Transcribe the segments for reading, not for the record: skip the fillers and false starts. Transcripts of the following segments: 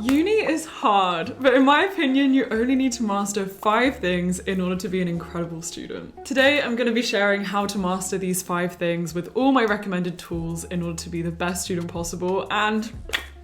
Uni is hard, but in my opinion, you only need to master 5 things in order to be an incredible student. Today, I'm going to be sharing how to master these 5 things with all my recommended tools in order to be the best student possible and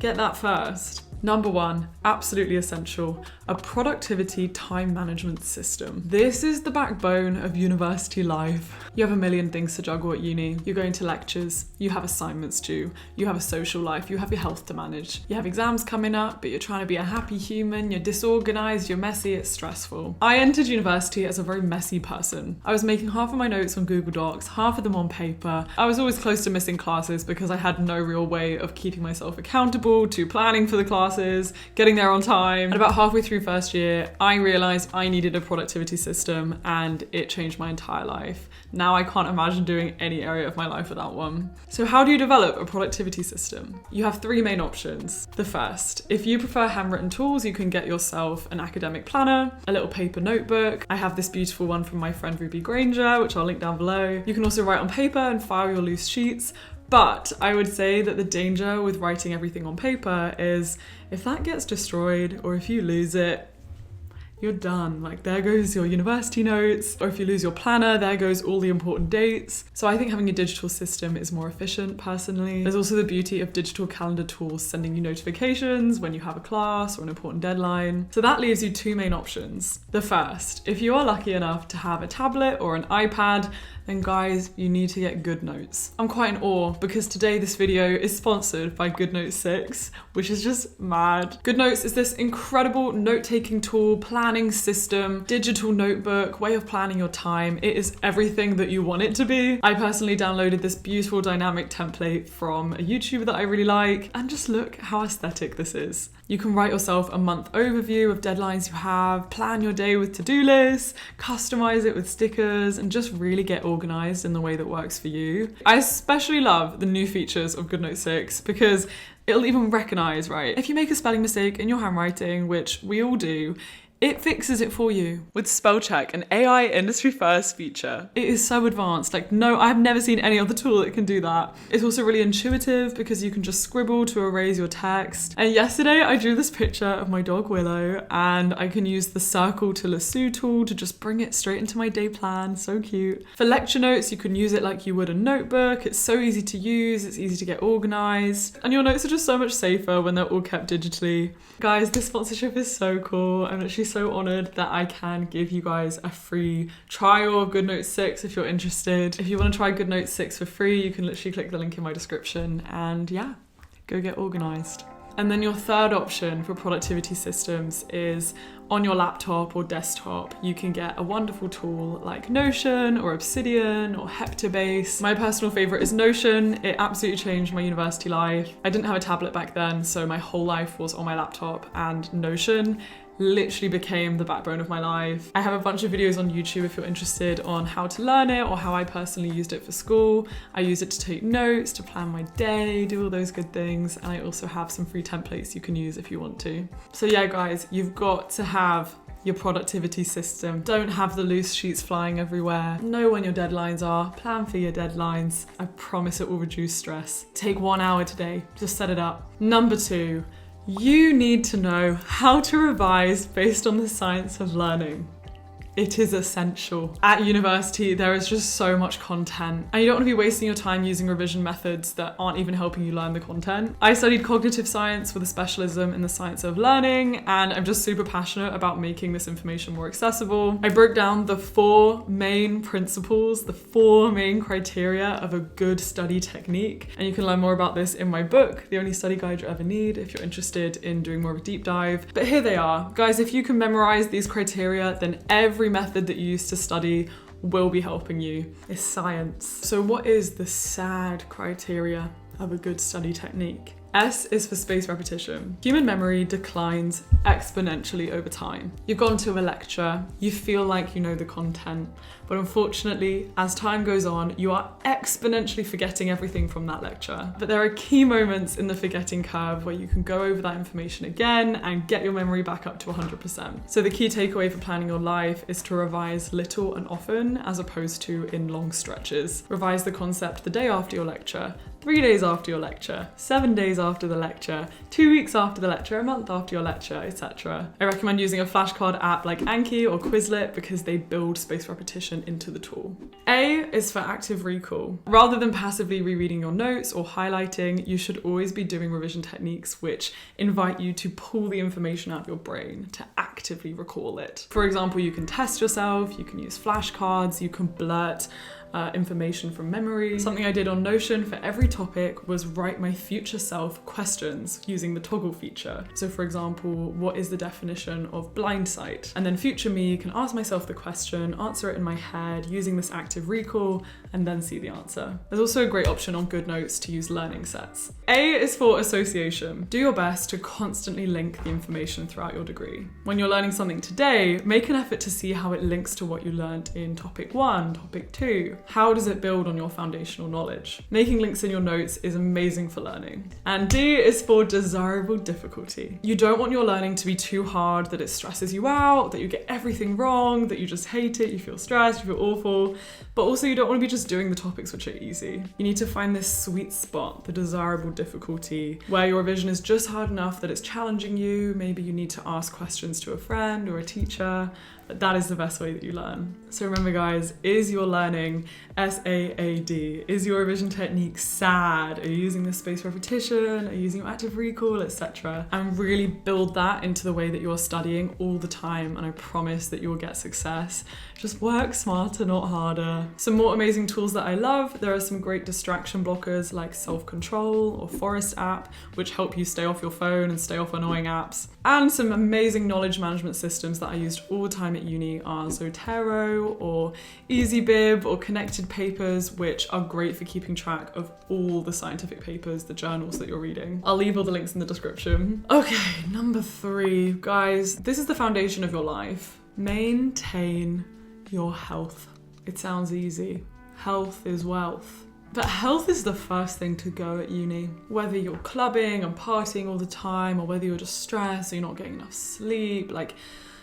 get that first. Number 1, absolutely essential, a productivity time management system. This is the backbone of university life. You have a million things to juggle at uni. You're going to lectures, you have assignments due, you have a social life, you have your health to manage, you have exams coming up, but you're trying to be a happy human, you're disorganized, you're messy, it's stressful. I entered university as a very messy person. I was making half of my notes on Google Docs, half of them on paper. I was always close to missing classes because I had no real way of keeping myself accountable to planning for the class, getting there on time. And about halfway through first year, I realized I needed a productivity system and it changed my entire life. Now I can't imagine doing any area of my life without one. So how do you develop a productivity system? You have 3 main options. The first, if you prefer handwritten tools, you can get yourself an academic planner, a little paper notebook. I have this beautiful one from my friend Ruby Granger, which I'll link down below. You can also write on paper and file your loose sheets. But I would say that the danger with writing everything on paper is if that gets destroyed or if you lose it, you're done. Like, there goes your university notes, or if you lose your planner, there goes all the important dates. So I think having a digital system is more efficient personally. There's also the beauty of digital calendar tools sending you notifications when you have a class or an important deadline. So that leaves you 2 main options. The first, if you are lucky enough to have a tablet or an iPad, then guys, you need to get GoodNotes. I'm quite in awe because today this video is sponsored by GoodNotes 6, which is just mad. GoodNotes is this incredible note-taking tool, planning system, digital notebook, way of planning your time. It is everything that you want it to be. I personally downloaded this beautiful dynamic template from a YouTuber that I really like, and just look how aesthetic this is. You can write yourself a month overview of deadlines you have, plan your day with to-do lists, customize it with stickers, and just really get organized in the way that works for you. I especially love the new features of GoodNotes 6 because it'll even recognize, right, if you make a spelling mistake in your handwriting, which we all do, it fixes it for you with spell check, an AI industry first feature. It is so advanced. Like, no, I've never seen any other tool that can do that. It's also really intuitive because you can just scribble to erase your text. And yesterday I drew this picture of my dog Willow and I can use the circle to lasso tool to just bring it straight into my day plan. So cute. For lecture notes, you can use it like you would a notebook. It's so easy to use. It's easy to get organized. And your notes are just so much safer when they're all kept digitally. Guys, this sponsorship is so cool. I'm actually so honored that I can give you guys a free trial of GoodNotes 6 if you're interested. If you want to try GoodNotes 6 for free, you can literally click the link in my description and yeah, go get organized. And then your third option for productivity systems is on your laptop or desktop, you can get a wonderful tool like Notion or Obsidian or Heptabase. My personal favorite is Notion. It absolutely changed my university life. I didn't have a tablet back then, so my whole life was on my laptop, and Notion literally became the backbone of my life. I have a bunch of videos on YouTube if you're interested on how to learn it or how I personally used it for school. I use it to take notes, to plan my day, do all those good things. And I also have some free templates you can use if you want to. So yeah, guys, you've got to have your productivity system. Don't have the loose sheets flying everywhere. Know when your deadlines are. Plan for your deadlines. I promise it will reduce stress. Take 1 hour today. Just set it up. Number 2, you need to know how to revise based on the science of learning. It is essential. At university, there is just so much content and you don't want to be wasting your time using revision methods that aren't even helping you learn the content. I studied cognitive science with a specialism in the science of learning, and I'm just super passionate about making this information more accessible. I broke down the 4 main principles, the 4 main criteria of a good study technique, and you can learn more about this in my book, The Only Study Guide You'll Ever Need, if you're interested in doing more of a deep dive. But here they are. Guys, if you can memorize these criteria, then every method that you use to study will be helping you. It's science. So what is the SAD criteria of a good study technique? S is for spaced repetition. Human memory declines exponentially over time. You've gone to a lecture, you feel like you know the content, but unfortunately, as time goes on, you are exponentially forgetting everything from that lecture. But there are key moments in the forgetting curve where you can go over that information again and get your memory back up to 100%. So the key takeaway for planning your life is to revise little and often, as opposed to in long stretches. Revise the concept the day after your lecture, 3 days after your lecture, 7 days after the lecture, 2 weeks after the lecture, a month after your lecture, etc. I recommend using a flashcard app like Anki or Quizlet because they build spaced repetition into the tool. A is for active recall. Rather than passively rereading your notes or highlighting, you should always be doing revision techniques which invite you to pull the information out of your brain to actively recall it. For example, you can test yourself, you can use flashcards, you can blurt information from memory. Something I did on Notion for every topic was write my future self questions using the toggle feature. So for example, what is the definition of blind sight? And then future me can ask myself the question, answer it in my head using this active recall, and then see the answer. There's also a great option on GoodNotes to use learning sets. A is for association. Do your best to constantly link the information throughout your degree. When you're learning something today, make an effort to see how it links to what you learned in topic 1, topic 2. How does it build on your foundational knowledge? Making links in your notes is amazing for learning. And D is for desirable difficulty. You don't want your learning to be too hard that it stresses you out, that you get everything wrong, that you just hate it, you feel stressed, you feel awful, but also you don't want to be just doing the topics which are easy. You need to find this sweet spot, the desirable difficulty, where your revision is just hard enough that it's challenging you. Maybe you need to ask questions to a friend or a teacher. That is the best way that you learn. So remember guys, is your learning SAAD? Is your revision technique SAD? Are you using the spaced repetition? Are you using active recall, etc.? And really build that into the way that you're studying all the time, and I promise that you'll get success. Just work smarter, not harder. Some more amazing tools that I love. There are some great distraction blockers like Self-Control or Forest app, which help you stay off your phone and stay off annoying apps. And some amazing knowledge management systems that I used all the time at uni are Zotero or EasyBib or Connected Papers, which are great for keeping track of all the scientific papers, the journals that you're reading. I'll leave all the links in the description. Okay, number 3. Guys, this is the foundation of your life. Maintain your health. It sounds easy. Health is wealth. But health is the first thing to go at uni. Whether you're clubbing and partying all the time, or whether you're just stressed or you're not getting enough sleep, like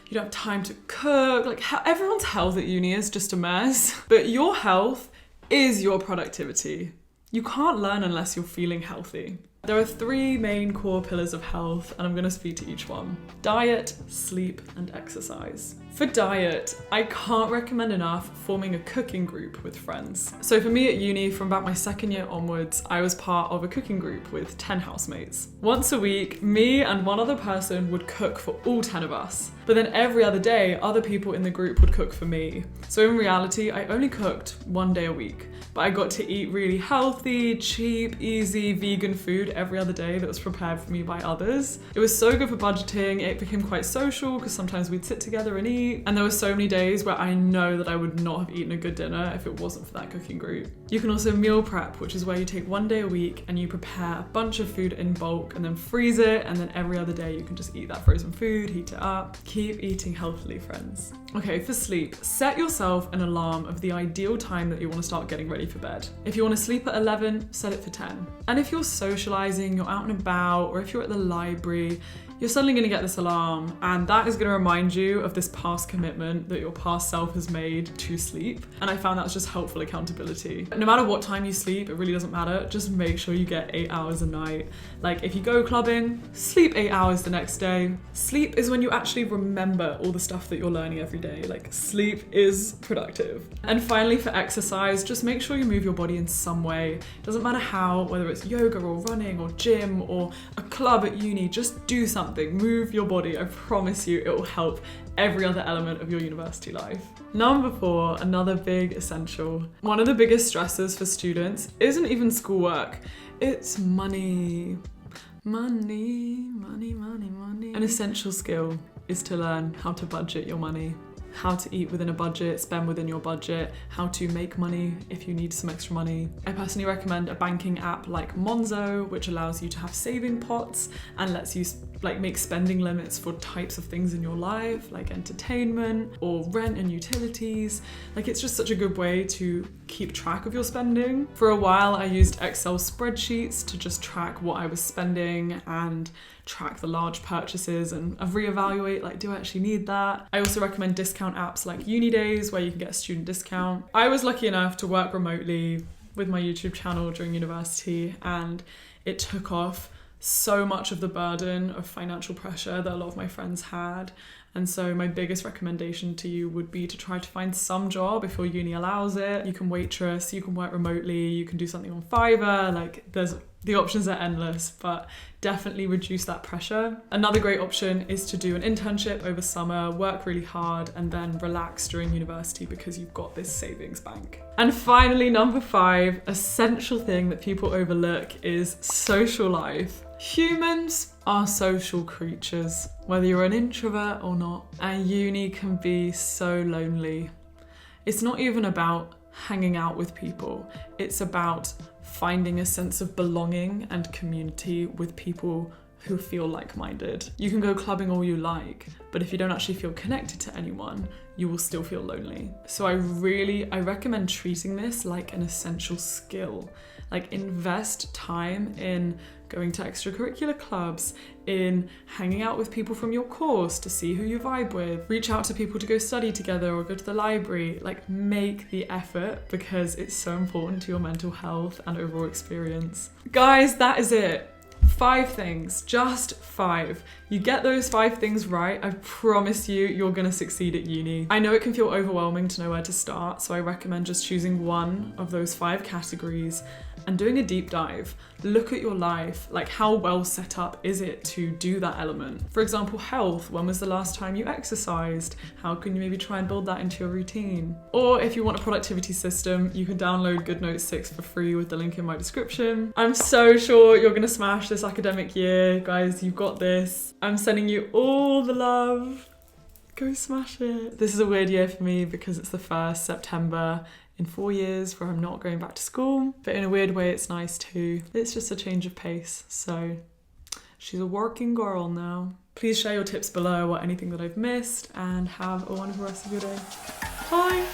you don't have time to cook, like everyone's health at uni is just a mess. But your health is your productivity. You can't learn unless you're feeling healthy. There are 3 main core pillars of health, and I'm going to speak to each one. Diet, sleep, and exercise. For diet, I can't recommend enough forming a cooking group with friends. So for me at uni, from about my 2nd year onwards, I was part of a cooking group with 10 housemates. Once a week, me and one other person would cook for all 10 of us. But then every other day, other people in the group would cook for me. So in reality, I only cooked 1 day a week, but I got to eat really healthy, cheap, easy, vegan food every other day that was prepared for me by others. It was so good for budgeting. It became quite social because sometimes we'd sit together and eat. And there were so many days where I know that I would not have eaten a good dinner if it wasn't for that cooking group. You can also meal prep, which is where you take 1 day a week and you prepare a bunch of food in bulk and then freeze it, and then every other day you can just eat that frozen food, heat it up. Keep eating healthily, friends. Okay, for sleep, set yourself an alarm of the ideal time that you want to start getting ready for bed. If you want to sleep at 11, set it for 10. And if you're socializing, you're out and about, or if you're at the library, you're suddenly going to get this alarm, and that is going to remind you of this past commitment that your past self has made to sleep. And I found that was just helpful accountability. No matter what time you sleep, it really doesn't matter. Just make sure you get 8 hours a night. Like if you go clubbing, sleep 8 hours the next day. Sleep is when you actually remember all the stuff that you're learning every day. Like sleep is productive. And finally, for exercise, just make sure you move your body in some way. Doesn't matter how, whether it's yoga or running or gym or a club at uni, just do something. Move your body. I promise you it will help every other element of your university life. Number 4, another big essential. One of the biggest stressors for students isn't even schoolwork, it's money. Money. An essential skill is to learn how to budget your money. How to eat within a budget, spend within your budget, how to make money if you need some extra money. I personally recommend a banking app like Monzo, which allows you to have saving pots and lets you make spending limits for types of things in your life, like entertainment or rent and utilities. It's just such a good way to keep track of your spending. For a while, I used Excel spreadsheets to just track what I was spending and track the large purchases and reevaluate, do I actually need that? I also recommend discount apps like Uni Days, where you can get a student discount. I was lucky enough to work remotely with my YouTube channel during university, and it took off so much of the burden of financial pressure that a lot of my friends had. And so my biggest recommendation to you would be to try to find some job if your uni allows it. You can waitress, you can work remotely, you can do something on Fiverr, like the options are endless, but definitely reduce that pressure. Another great option is to do an internship over summer, work really hard, and then relax during university because you've got this savings bank. And finally, number 5, essential thing that people overlook is social life. Humans are social creatures, whether you're an introvert or not, and uni can be so lonely. It's not even about hanging out with people, it's about finding a sense of belonging and community with people who feel like-minded. You can go clubbing all you like, but if you don't actually feel connected to anyone, you will still feel lonely. So I recommend treating this like an essential skill. Like, invest time in going to extracurricular clubs, in hanging out with people from your course to see who you vibe with, reach out to people to go study together or go to the library. Like, make the effort because it's so important to your mental health and overall experience. Guys, that is it. 5 things, just 5. You get those 5 things right, I promise you're gonna succeed at uni. I know it can feel overwhelming to know where to start, so I recommend just choosing one of those 5 categories and doing a deep dive. Look at your life, like how well set up is it to do that element? For example, health, when was the last time you exercised? How can you maybe try and build that into your routine? Or if you want a productivity system, you can download GoodNotes 6 for free with the link in my description. I'm so sure you're gonna smash this academic year. Guys, you've got this. I'm sending you all the love. Go smash it. This is a weird year for me because it's the first September in 4 years where I'm not going back to school, but in a weird way it's nice too. It's just a change of pace, so she's a working girl now. Please share your tips below or anything that I've missed, and have a wonderful rest of your day. Bye!